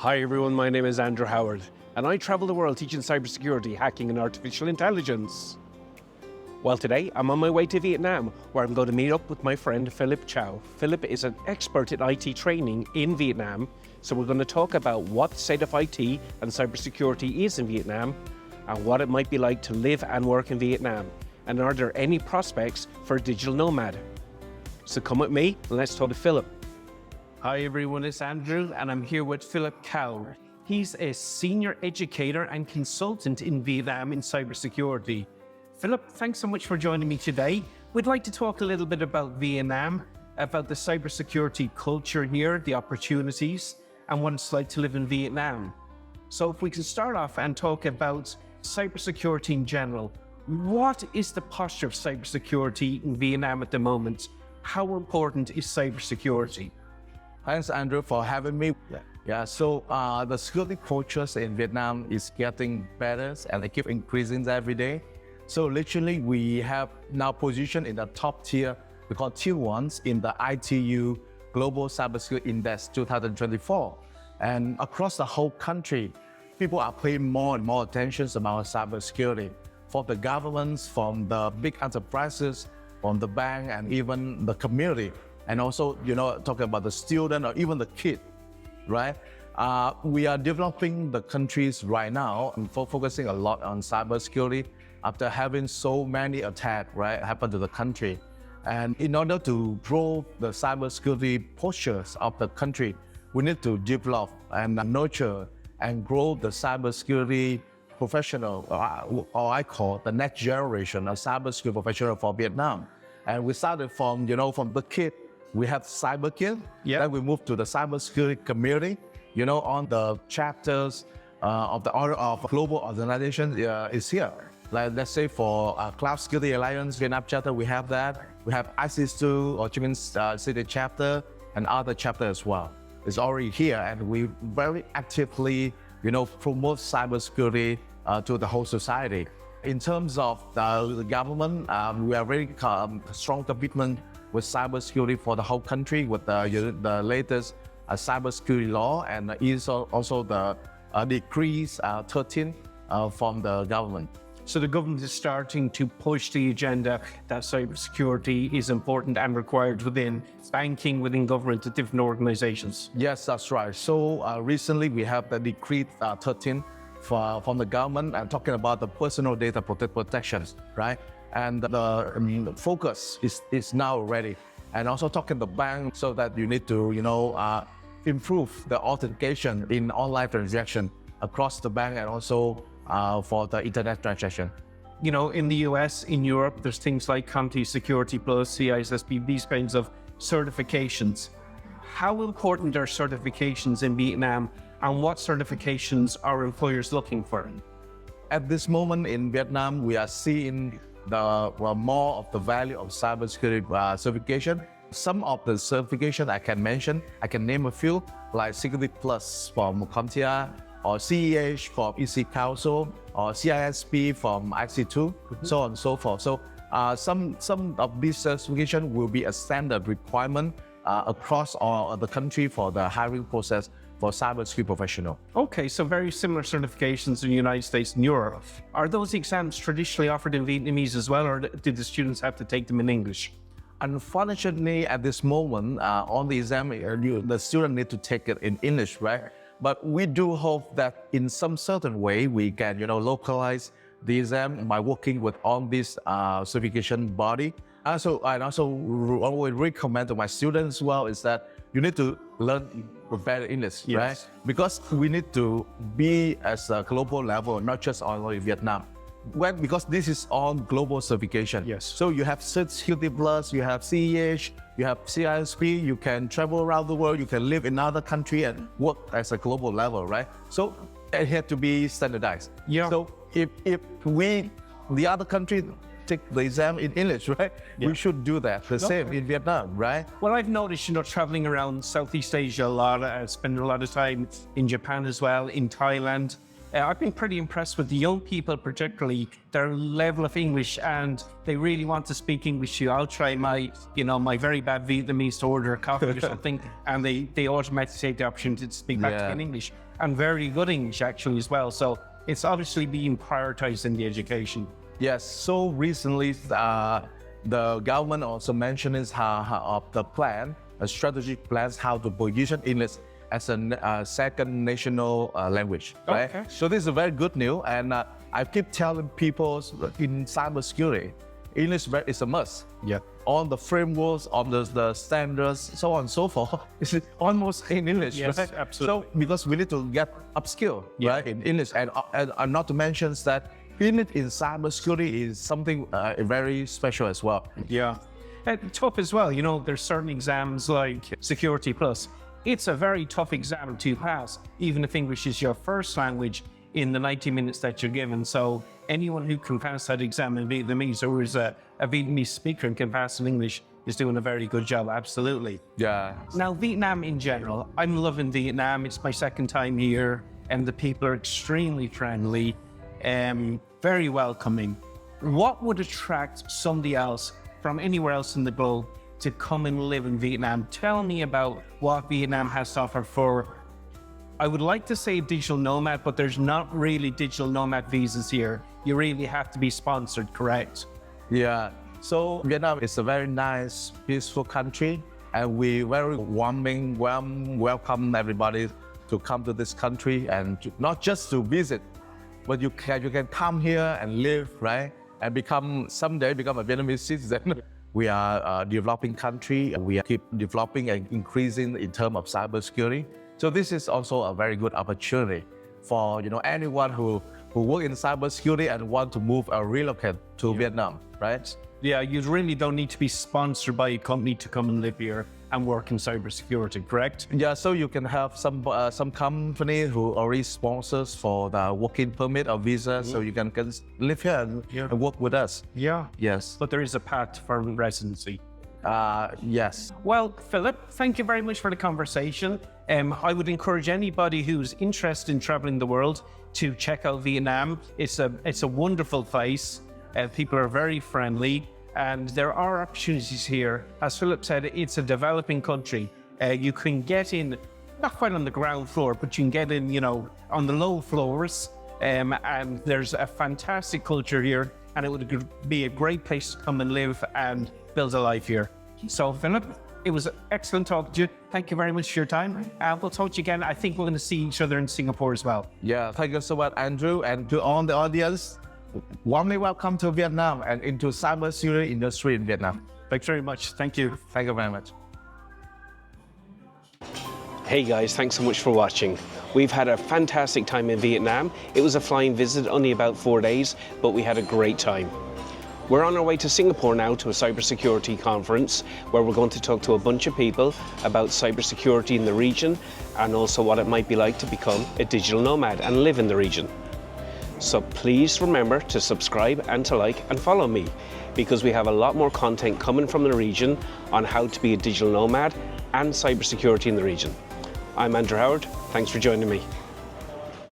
Hi everyone, my name is Andrew Howard, and I travel the world teaching cybersecurity, hacking and artificial intelligence. Well, today I'm on my way to Vietnam, where I'm going to meet up with my friend Phillip Cao. Phillip is an expert in IT training in Vietnam, so we're going to talk about what the state of IT and cybersecurity is in Vietnam, and what it might be like to live and work in Vietnam, and are there any prospects for a digital nomad? So come with me and let's talk to Phillip. Hi everyone, it's Andrew and I'm here with Phillip Cao. He's a senior educator and consultant in Vietnam in cybersecurity. Phillip, thanks so much for joining me today. We'd like to talk a little bit about Vietnam, about the cybersecurity culture here, the opportunities, and what it's like to live in Vietnam. So if we can start off and talk about cybersecurity in general, what is the posture of cybersecurity in Vietnam at the moment? How important is cybersecurity? Thanks, Andrew, for having me. So the security cultures in Vietnam is getting better and they keep increasing every day. So literally, we have now positioned in the top tier, we call tier ones in the ITU Global Cybersecurity Index 2024. And across the whole country, people are paying more and more attention about cybersecurity. From the governments, from the big enterprises, from the bank, and even the community. And also, talking about the student or even the kid, right? We are developing the countries right now and focusing a lot on cybersecurity after having so many attacks, right, happen to the country. And in order to grow the cybersecurity postures of the country, we need to develop and nurture and grow the cybersecurity professional, or I call the next generation of cybersecurity professional for Vietnam. And we started from, from the kid. We have cyber kid, then we moved to the cybersecurity community, on the chapters of the order of global organization is here. Like let's say for Cloud Security Alliance Vietnam chapter, we have that. We have ISIS2 or Chicken City chapter and other chapter as well. It's already here, and we very actively, promote cybersecurity to the whole society. In terms of the government, we are very strong commitment with cybersecurity for the whole country with the latest cybersecurity law and also the decrees 13 from the government. So the government is starting to push the agenda that cybersecurity is important and required within banking, within government, and different organizations. Yes, that's right. So recently we have the decree 13 from the government and talking about the personal data protections, right? And the focus is now ready. And also talking to the bank so that you need to, improve the authentication in online transaction across the bank and also for the internet transaction. In the US, in Europe, there's things like Conti Security Plus, CISSP, these kinds of certifications. How important are certifications in Vietnam, and what certifications are employers looking for? At this moment in Vietnam, we are seeing more of the value of cybersecurity certification. Some of the certification I can mention, I can name a few, like Security Plus from CompTIA, or CEH from ECCouncil, or CISSP from IC2, so on and so forth. So some of these certifications will be a standard requirement across all the country for the hiring process for cybersecurity professional. Okay, so very similar certifications in the United States and Europe. Are those exams traditionally offered in Vietnamese as well, or do the students have to take them in English? Unfortunately, at this moment, on the exam, the student need to take it in English, right? But we do hope that in some certain way, we can, localize the exam by working with all this certification body. I also would recommend to my students as well is that you need to learn better English, right? Because we need to be as a global level, not just only Vietnam. Because this is all global certification. Yes. So you have Security Plus, you have CEH, you have CISSP, you can travel around the world, you can live in another country and work as a global level, right? So it had to be standardized. Yeah. So if the other country take the exam in English, right? Yeah. We should do that, the same in Vietnam, right? Well, I've noticed, traveling around Southeast Asia a lot, spending a lot of time in Japan as well, in Thailand. I've been pretty impressed with the young people, particularly their level of English, and they really want to speak English to you. I'll try my very bad Vietnamese to order a coffee or something, and they automatically take the opportunity to speak back to me in English, and very good English actually as well. So it's obviously being prioritized in the education. Yes, so recently the government also mentioned of the plan, a strategic plans how to position English as a second national language, right? Okay. So this is a very good news, and I keep telling people in cybersecurity, English is a must. Yeah. On the frameworks, on the standards, so on and so forth, it's almost in English, Yes, right? absolutely. So because we need to get upskill, right, in English, and not to mention that English in cybersecurity is something very special as well. Yeah. And tough as well. There's certain exams like Security Plus. It's a very tough exam to pass, even if English is your first language in the 90 minutes that you're given. So anyone who can pass that exam in Vietnamese, or is a Vietnamese speaker and can pass in English, is doing a very good job, absolutely. Yeah. Now, Vietnam in general, I'm loving Vietnam. It's my second time here, and the people are extremely friendly, very welcoming. What would attract somebody else from anywhere else in the globe to come and live in Vietnam? Tell me about what Vietnam has to offer for, I would like to say digital nomad, but there's not really digital nomad visas here. You really have to be sponsored, correct? Yeah. So Vietnam is a very nice, peaceful country, and we very welcome everybody to come to this country, and not just to visit, but you can come here and live, right? And someday become a Vietnamese citizen. We are a developing country. We keep developing and increasing in terms of cybersecurity. So this is also a very good opportunity for anyone who work in cybersecurity and want to move or relocate to Vietnam, right? Yeah, you really don't need to be sponsored by a company to come and live here and work in cybersecurity, correct? Yeah, so you can have some company who already sponsors for the working permit or visa, so you can live here and work with us. Yeah. Yes. But there is a path for residency. Yes. Well, Philip, thank you very much for the conversation. I would encourage anybody who's interested in traveling the world to check out Vietnam. It's a wonderful place. People are very friendly, and there are opportunities here. As Philip said, it's a developing country. You can get in, not quite on the ground floor, but you can get in, on the low floors. And there's a fantastic culture here, and it would be a great place to come and live and build a life here. So, Philip, it was excellent talking to you. Thank you very much for your time. We'll talk to you again. I think we're going to see each other in Singapore as well. Yeah, thank you so much, Andrew, and to all the audience. Warmly welcome to Vietnam and into cybersecurity industry in Vietnam. Thanks very much. Thank you. Thank you very much. Hey guys, thanks so much for watching. We've had a fantastic time in Vietnam. It was a flying visit, only about 4 days, but we had a great time. We're on our way to Singapore now to a cybersecurity conference where we're going to talk to a bunch of people about cybersecurity in the region and also what it might be like to become a digital nomad and live in the region. So please remember to subscribe and to like and follow me, because we have a lot more content coming from the region on how to be a digital nomad and cybersecurity in the region. I'm Andrew Howard. Thanks for joining me.